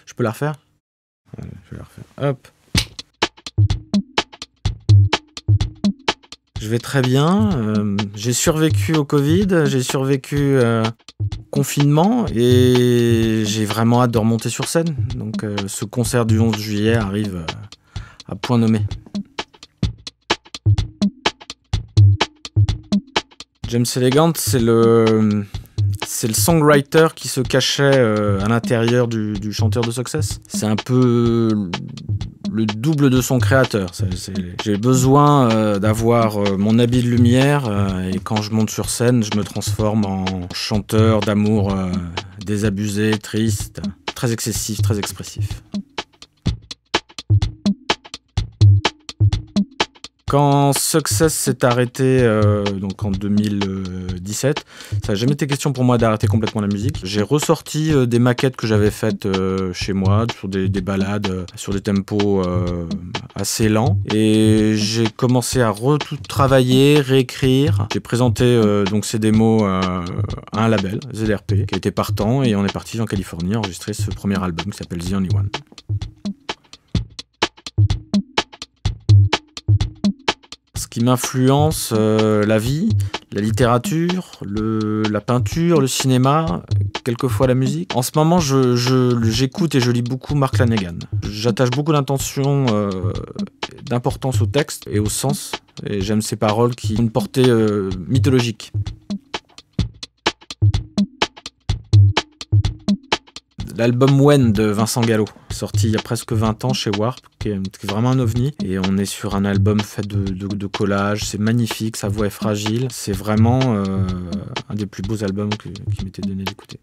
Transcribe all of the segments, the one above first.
Je peux la refaire? Ouais, je vais la refaire. Hop. Je vais très bien. J'ai survécu au Covid, j'ai survécu confinement et j'ai vraiment hâte de remonter sur scène. Donc ce concert du 11 juillet arrive à point nommé. James Elegant, c'est le songwriter qui se cachait à l'intérieur du chanteur de Success. C'est un peu le double de son créateur. J'ai besoin d'avoir mon habit de lumière et quand je monte sur scène, je me transforme en chanteur d'amour désabusé, triste, très excessif, très expressif. Quand Success s'est arrêté donc en 2017, ça n'a jamais été question pour moi d'arrêter complètement la musique. J'ai ressorti des maquettes que j'avais faites chez moi, sur des balades, sur des tempos assez lents. Et j'ai commencé à tout travailler, réécrire. J'ai présenté donc ces démos à un label, ZRP, qui était partant. Et on est parti en Californie enregistrer ce premier album qui s'appelle The Only One. Ce qui m'influence, la vie, la littérature, la peinture, le cinéma, quelquefois la musique. En ce moment, j'écoute et je lis beaucoup Mark Lanegan. J'attache beaucoup d'importance au texte et au sens, et j'aime ses paroles qui ont une portée mythologique. L'album When de Vincent Gallo, sorti il y a presque 20 ans chez Warp, qui est vraiment un ovni. Et on est sur un album fait de collages, c'est magnifique, sa voix est fragile. C'est vraiment un des plus beaux albums qui m'était donné d'écouter.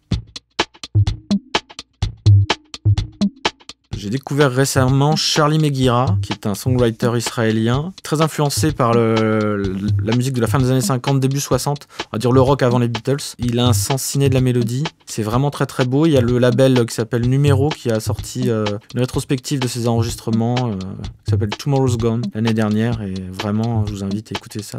J'ai découvert récemment Charlie Megira, qui est un songwriter israélien, très influencé par la musique de la fin des années 50, début 60, on va dire le rock avant les Beatles. Il a un sens ciné de la mélodie, c'est vraiment très très beau. Il y a le label qui s'appelle Numéro qui a sorti une rétrospective de ses enregistrements qui s'appelle Tomorrow's Gone l'année dernière et vraiment je vous invite à écouter ça.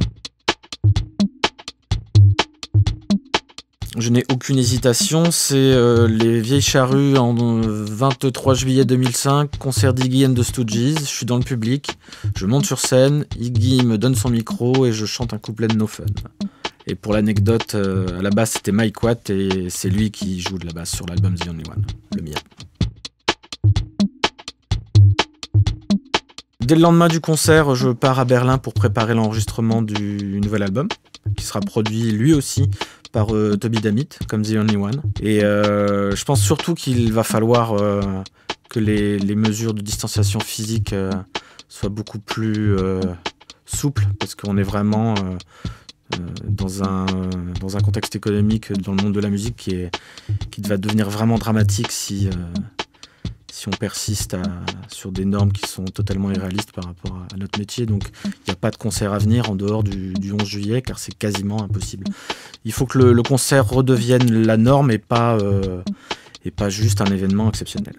Je n'ai aucune hésitation, c'est les Vieilles Charrues en 23 juillet 2005, concert d'Iggy and the Stooges, je suis dans le public, je monte sur scène, Iggy me donne son micro et je chante un couplet de No Fun. Et pour l'anecdote, à la basse c'était Mike Watt et c'est lui qui joue de la basse sur l'album The Only One, le mien. Dès le lendemain du concert, je pars à Berlin pour préparer l'enregistrement du nouvel album, qui sera produit lui aussi par Toby Dammit, comme The Only One. Et je pense surtout qu'il va falloir que les mesures de distanciation physique soient beaucoup plus souples, parce qu'on est vraiment dans un contexte économique dans le monde de la musique qui va devenir vraiment dramatique si on persiste sur des normes qui sont totalement irréalistes par rapport à notre métier. Donc il n'y a pas de concert à venir en dehors du 11 juillet car c'est quasiment impossible. Il faut que le concert redevienne la norme et pas juste un événement exceptionnel.